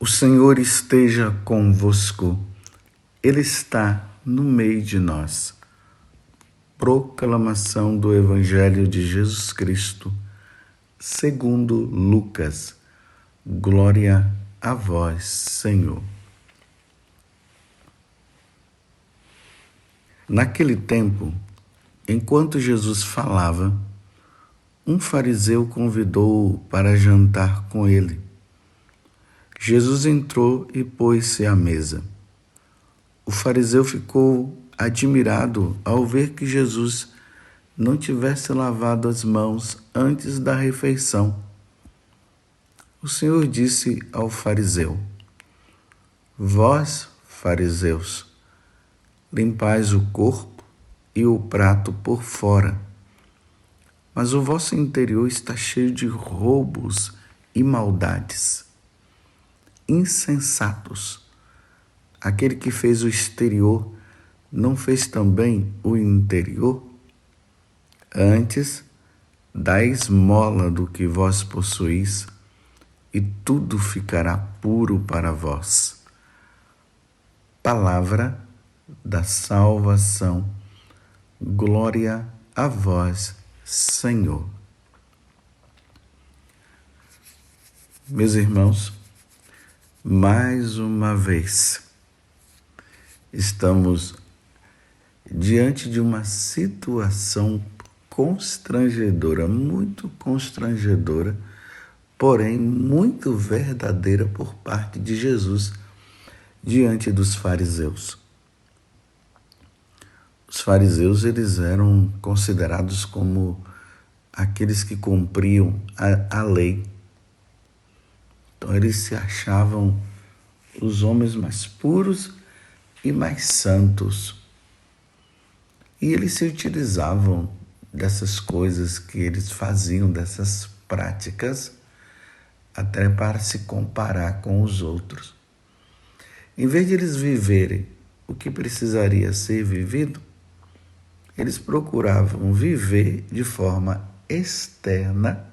O Senhor esteja convosco, Ele está no meio de nós. Proclamação do Evangelho de Jesus Cristo, segundo Lucas. Glória a vós, Senhor. Naquele tempo, enquanto Jesus falava, um fariseu convidou-o para jantar com ele. Jesus entrou e pôs-se à mesa. O fariseu ficou admirado ao ver que Jesus não tivesse lavado as mãos antes da refeição. O Senhor disse ao fariseu: Vós, fariseus, limpais o corpo e o prato por fora, mas o vosso interior está cheio de roubos e maldades. Insensatos! Aquele que fez o exterior não fez também o interior? Antes, dai esmola do que vós possuís, e tudo ficará puro para vós. Palavra da salvação. Glória a vós, Senhor. Meus irmãos, mais uma vez, estamos diante de uma situação constrangedora, muito constrangedora, porém muito verdadeira por parte de Jesus diante dos fariseus. Os fariseus, eles eram considerados como aqueles que cumpriam a lei. Então, eles se achavam os homens mais puros e mais santos. E eles se utilizavam dessas coisas que eles faziam, dessas práticas, até para se comparar com os outros. Em vez de eles viverem o que precisaria ser vivido, eles procuravam viver de forma externa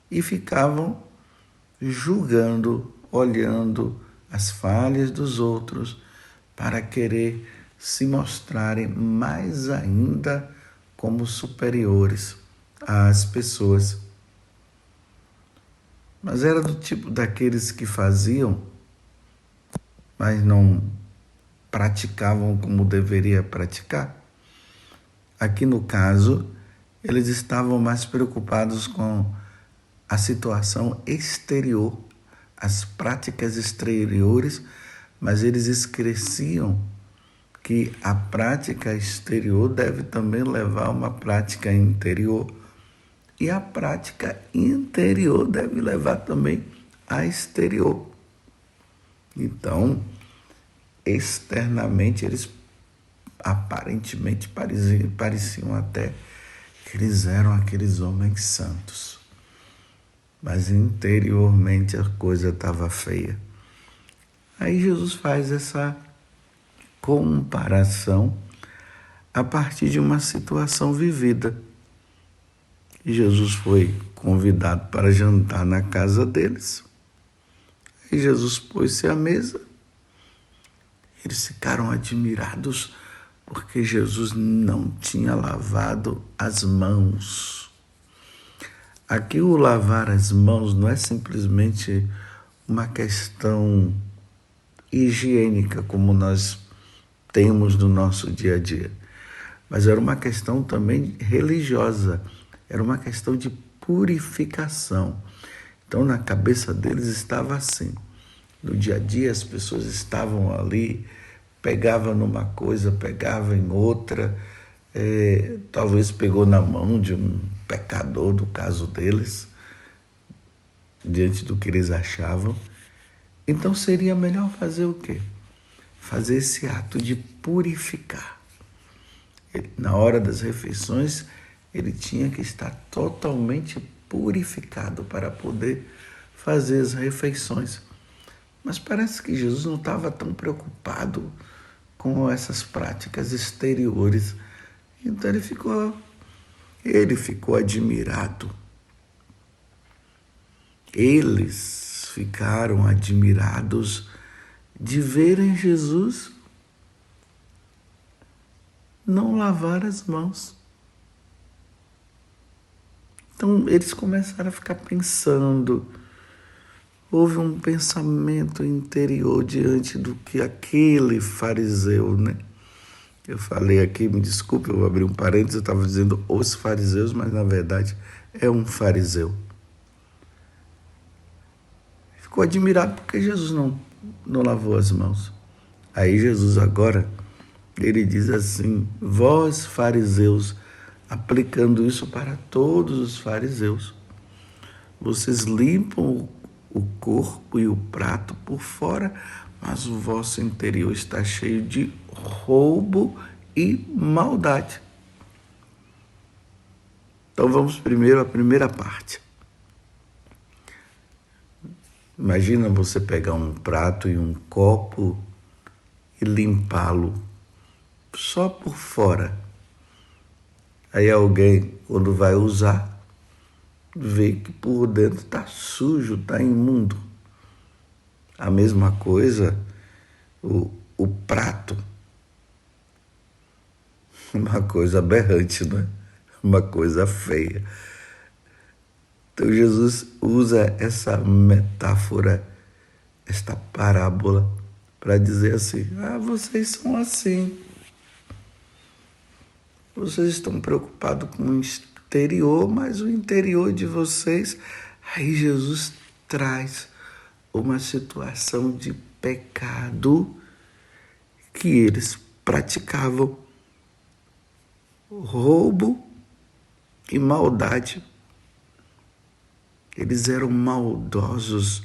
e ficavam julgando, olhando as falhas dos outros para querer se mostrarem mais ainda como superiores às pessoas. Mas era do tipo daqueles que faziam, mas não praticavam como deveria praticar. Aqui no caso, eles estavam mais preocupados com a situação exterior, as práticas exteriores, mas eles esqueciam que a prática exterior deve também levar a uma prática interior, e a prática interior deve levar também a exterior. Então, externamente, eles aparentemente pareciam até que eles eram aqueles homens santos. Mas interiormente a coisa estava feia. Aí Jesus faz essa comparação a partir de uma situação vivida. E Jesus foi convidado para jantar na casa deles. E Jesus pôs-se à mesa. Eles ficaram admirados porque Jesus não tinha lavado as mãos. Aqui o lavar as mãos não é simplesmente uma questão higiênica como nós temos no nosso dia a dia, mas era uma questão também religiosa, era uma questão de purificação. Então, na cabeça deles estava assim. No dia a dia, as pessoas estavam ali, pegavam numa coisa, pegavam em outra, talvez pegou na mão de um pecador, do caso deles, diante do que eles achavam. Então, seria melhor fazer o quê? Fazer esse ato de purificar. Na hora das refeições, ele tinha que estar totalmente purificado para poder fazer as refeições. Mas parece que Jesus não estava tão preocupado com essas práticas exteriores. Então ele ficou admirado. Eles ficaram admirados de verem Jesus não lavar as mãos. Então eles começaram a ficar pensando. Houve um pensamento interior diante do que aquele fariseu, né? Eu falei aqui, me desculpe, eu vou abrir um parênteses, eu estava dizendo os fariseus, mas na verdade é um fariseu. Ficou admirado porque Jesus não lavou as mãos. Aí Jesus agora, ele diz assim, vós fariseus, aplicando isso para todos os fariseus, vocês limpam o corpo e o prato por fora, mas o vosso interior está cheio de roubo e maldade. Então vamos primeiro à primeira parte. Imagina você pegar um prato e um copo e limpá-lo só por fora. Aí alguém, quando vai usar, vê que por dentro está sujo, está imundo. A mesma coisa, o prato. Uma coisa aberrante, não é? Uma coisa feia. Então Jesus usa essa metáfora, esta parábola, para dizer assim, vocês são assim. Vocês estão preocupados com o exterior, mas o interior de vocês... Aí Jesus traz uma situação de pecado que eles praticavam. Roubo e maldade. Eles eram maldosos.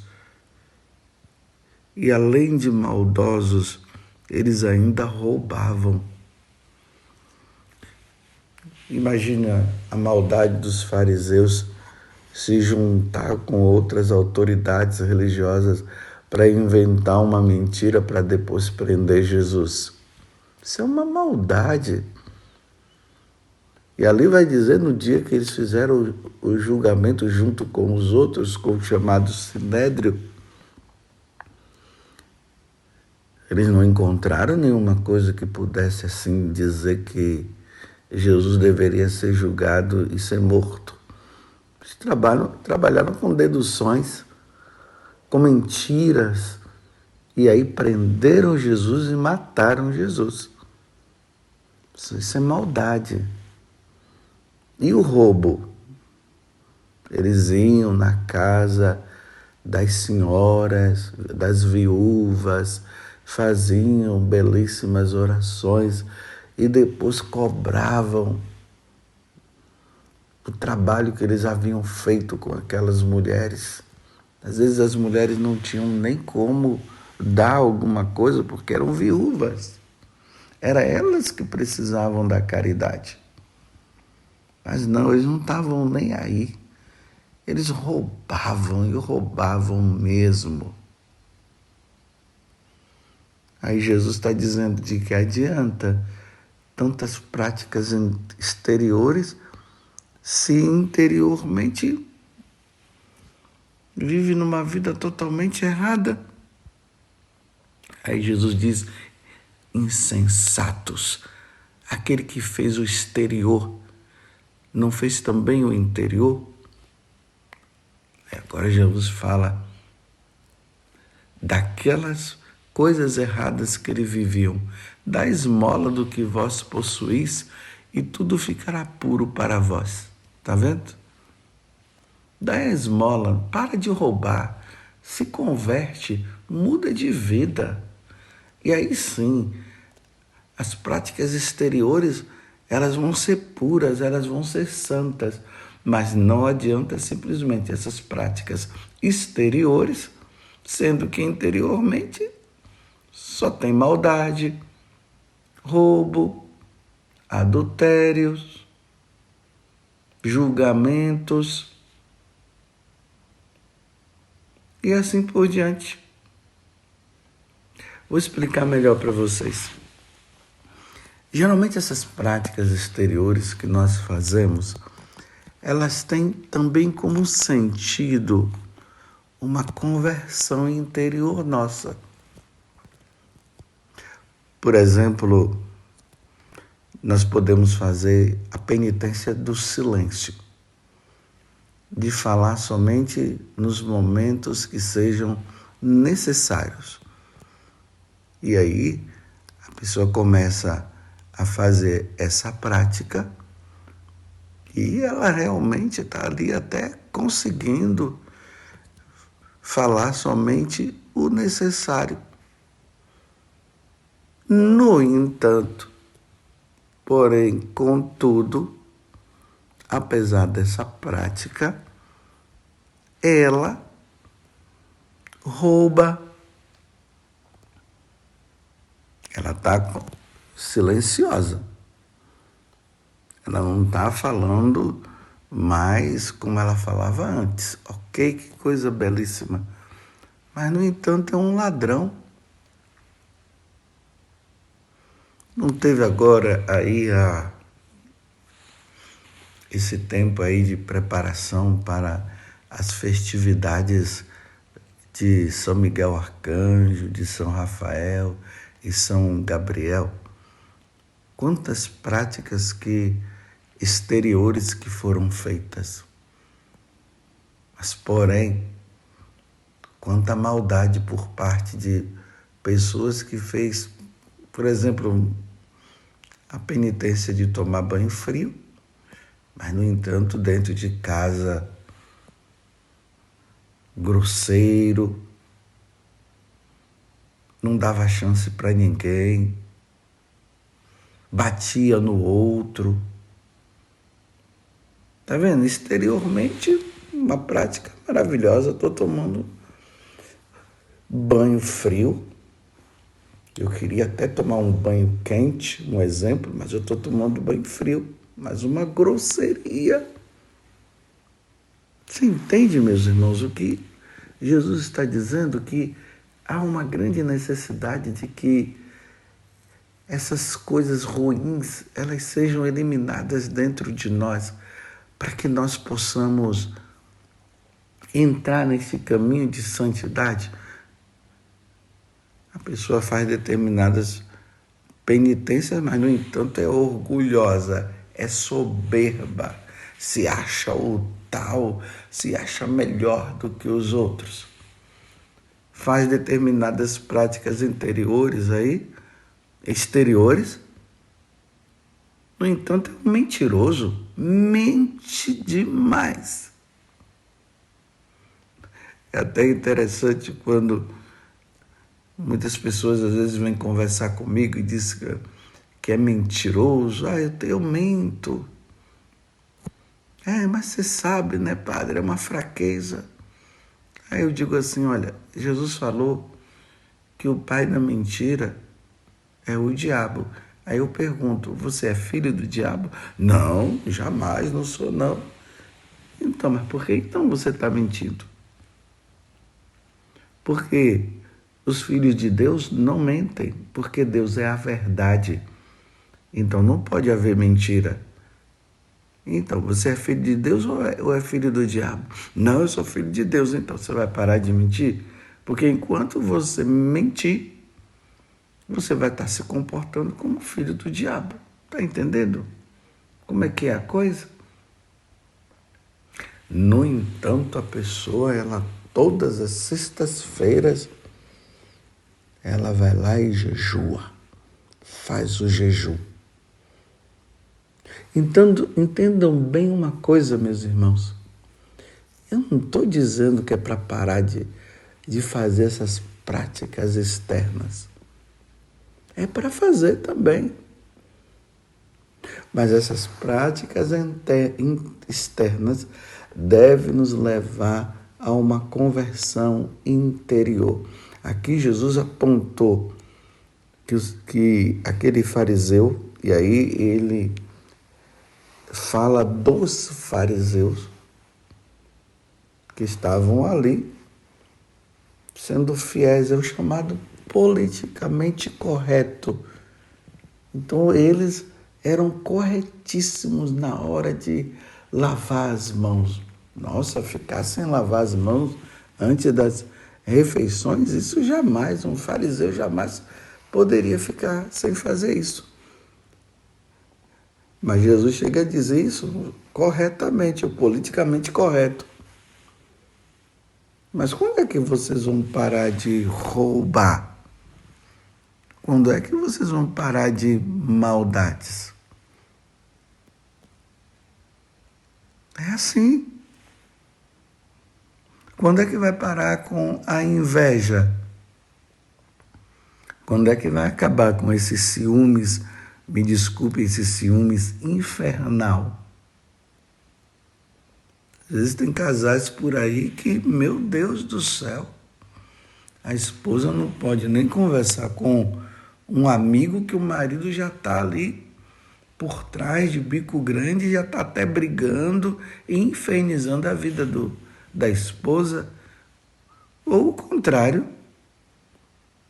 E além de maldosos, eles ainda roubavam. Imagina a maldade dos fariseus se juntar com outras autoridades religiosas para inventar uma mentira para depois prender Jesus. Isso é uma maldade. E ali vai dizer, no dia que eles fizeram o julgamento junto com os outros, com o chamado Sinédrio, eles não encontraram nenhuma coisa que pudesse assim dizer que Jesus deveria ser julgado e ser morto. Eles trabalharam com deduções, com mentiras, e aí prenderam Jesus e mataram Jesus. Isso é maldade. E o roubo? Eles iam na casa das senhoras, das viúvas, faziam belíssimas orações e depois cobravam o trabalho que eles haviam feito com aquelas mulheres. Às vezes as mulheres não tinham nem como dar alguma coisa porque eram viúvas. Eram elas que precisavam da caridade. Mas não, eles não estavam nem aí. Eles roubavam e roubavam mesmo. Aí Jesus está dizendo de que adianta tantas práticas exteriores se interiormente vive numa vida totalmente errada. Aí Jesus diz, insensatos, aquele que fez o exterior não fez também o interior? Agora Jesus fala daquelas coisas erradas que ele viviam. Dá esmola do que vós possuís e tudo ficará puro para vós. Está vendo? Dá esmola, para de roubar, se converte, muda de vida. E aí sim, as práticas exteriores, elas vão ser puras, elas vão ser santas, mas não adianta simplesmente essas práticas exteriores, sendo que interiormente só tem maldade, roubo, adultérios, julgamentos e assim por diante. Vou explicar melhor para vocês. Geralmente essas práticas exteriores que nós fazemos, elas têm também como sentido uma conversão interior nossa. Por exemplo, nós podemos fazer a penitência do silêncio, de falar somente nos momentos que sejam necessários. E aí a pessoa começa a fazer essa prática e ela realmente está ali até conseguindo falar somente o necessário. No entanto, porém, contudo, apesar dessa prática, ela rouba. Ela está silenciosa. Ela não está falando mais como ela falava antes. Ok, que coisa belíssima. Mas, no entanto, é um ladrão. Não teve agora aí esse tempo aí de preparação para as festividades de São Miguel Arcanjo, de São Rafael e São Gabriel? Quantas práticas exteriores que foram feitas. Mas, porém, quanta maldade por parte de pessoas que fez, por exemplo, a penitência de tomar banho frio, mas, no entanto, dentro de casa, grosseiro, não dava chance para ninguém, batia no outro. Tá vendo? Exteriormente, uma prática maravilhosa. Estou tomando banho frio. Eu queria até tomar um banho quente, um exemplo, mas eu estou tomando banho frio. Mas uma grosseria. Você entende, meus irmãos, o que Jesus está dizendo? Que há uma grande necessidade de que essas coisas ruins, elas sejam eliminadas dentro de nós, para que nós possamos entrar nesse caminho de santidade. A pessoa faz determinadas penitências, mas, no entanto, é orgulhosa, é soberba, se acha o tal, se acha melhor do que os outros. Faz determinadas práticas exteriores, no entanto, é um mentiroso, mente demais. É até interessante quando muitas pessoas às vezes vêm conversar comigo e dizem que é mentiroso. Eu minto. Mas você sabe, né, padre? É uma fraqueza. Aí eu digo assim, olha, Jesus falou que o pai da mentira é o diabo. Aí eu pergunto, você é filho do diabo? Não, jamais, não sou não. Então, mas por que então você está mentindo? Porque os filhos de Deus não mentem, porque Deus é a verdade. Então não pode haver mentira. Então, você é filho de Deus ou é filho do diabo? Não, eu sou filho de Deus. Então você vai parar de mentir? Porque enquanto você mentir, você vai estar se comportando como filho do diabo. Está entendendo como é que é a coisa? No entanto, a pessoa, todas as sextas-feiras, ela vai lá e jejua, faz o jejum. Entendam bem uma coisa, meus irmãos. Eu não estou dizendo que é para parar de fazer essas práticas externas. É para fazer também. Mas essas práticas externas devem nos levar a uma conversão interior. Aqui Jesus apontou que aquele fariseu, e aí ele fala dos fariseus que estavam ali sendo fiéis, é o chamado politicamente correto. Então eles eram corretíssimos na hora de lavar as mãos. Nossa, ficar sem lavar as mãos antes das refeições, isso jamais, um fariseu jamais poderia ficar sem fazer isso. Mas Jesus chega a dizer isso corretamente, ou politicamente correto. Mas quando é que vocês vão parar de roubar? Quando é que vocês vão parar de maldades? É assim. Quando é que vai parar com a inveja? Quando é que vai acabar com esses ciúmes, me desculpe, esses ciúmes infernal? Às vezes tem casais por aí que, meu Deus do céu, a esposa não pode nem conversar com um amigo que o marido já está ali por trás de bico grande, já está até brigando e infernizando a vida da esposa. Ou o contrário,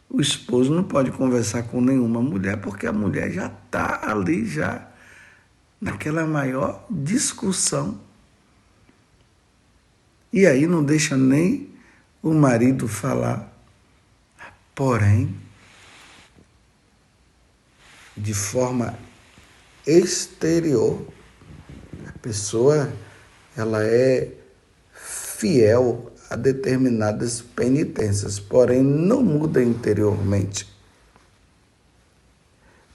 o esposo não pode conversar com nenhuma mulher porque a mulher já está ali já naquela maior discussão. E aí não deixa nem o marido falar. Porém, de forma exterior, a pessoa ela é fiel a determinadas penitências, porém não muda interiormente.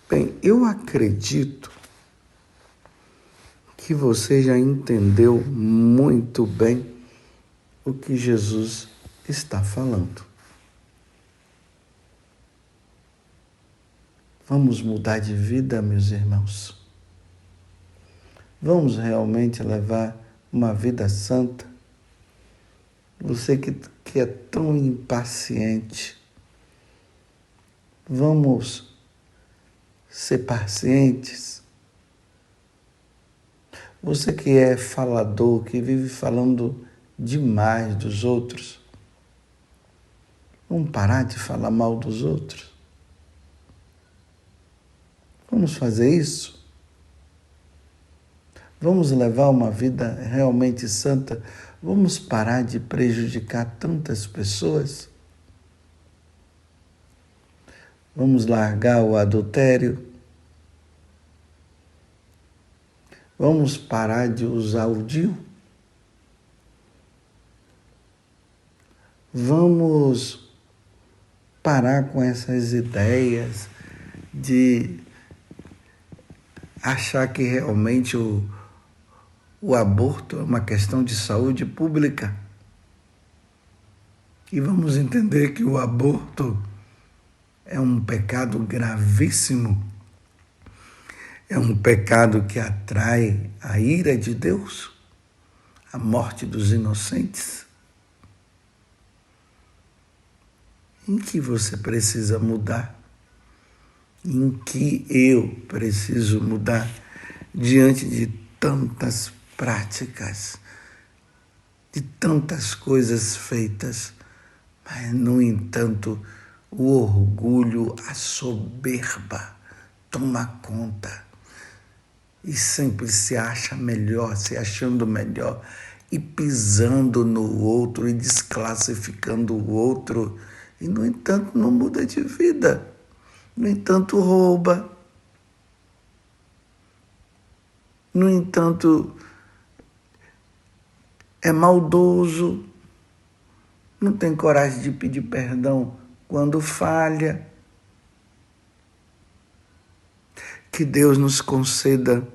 Bem, eu acredito que você já entendeu muito bem o que Jesus está falando. Vamos mudar de vida, meus irmãos. Vamos realmente levar uma vida santa. Você que é tão impaciente, vamos ser pacientes. Você que é falador, que vive falando demais dos outros, vamos parar de falar mal dos outros. Vamos fazer isso? Vamos levar uma vida realmente santa? Vamos parar de prejudicar tantas pessoas? Vamos largar o adultério? Vamos parar de usar o DIU? Vamos parar com essas ideias de achar que realmente o aborto é uma questão de saúde pública. E vamos entender que o aborto é um pecado gravíssimo, é um pecado que atrai a ira de Deus, a morte dos inocentes. Em que você precisa mudar? Em que eu preciso mudar diante de tantas práticas, de tantas coisas feitas, mas, no entanto, o orgulho, a soberba toma conta e sempre se acha melhor, se achando melhor e pisando no outro e desclassificando o outro e, no entanto, não muda de vida. No entanto, rouba. No entanto, é maldoso. Não tem coragem de pedir perdão quando falha. Que Deus nos conceda,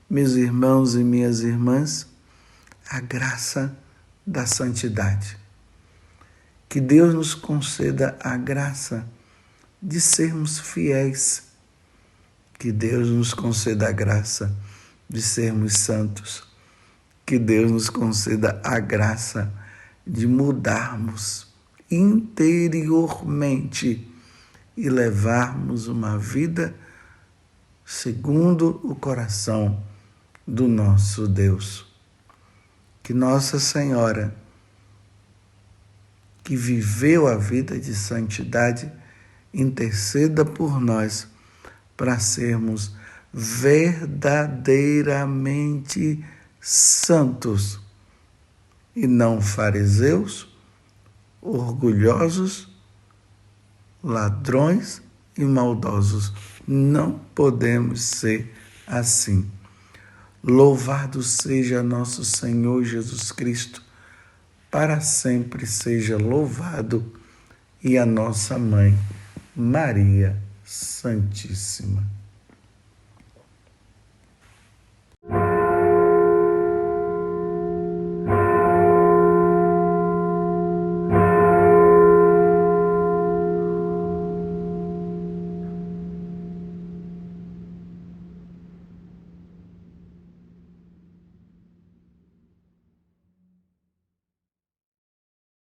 meus irmãos e minhas irmãs, a graça da santidade. Que Deus nos conceda a graça de sermos fiéis. Que Deus nos conceda a graça de sermos santos. Que Deus nos conceda a graça de mudarmos interiormente e levarmos uma vida segundo o coração do nosso Deus. Que Nossa Senhora, que viveu a vida de santidade, interceda por nós para sermos verdadeiramente santos e não fariseus orgulhosos, ladrões e maldosos. Não podemos ser assim. Louvado seja nosso Senhor Jesus Cristo, para sempre seja louvado, e a nossa Mãe, Maria Santíssima.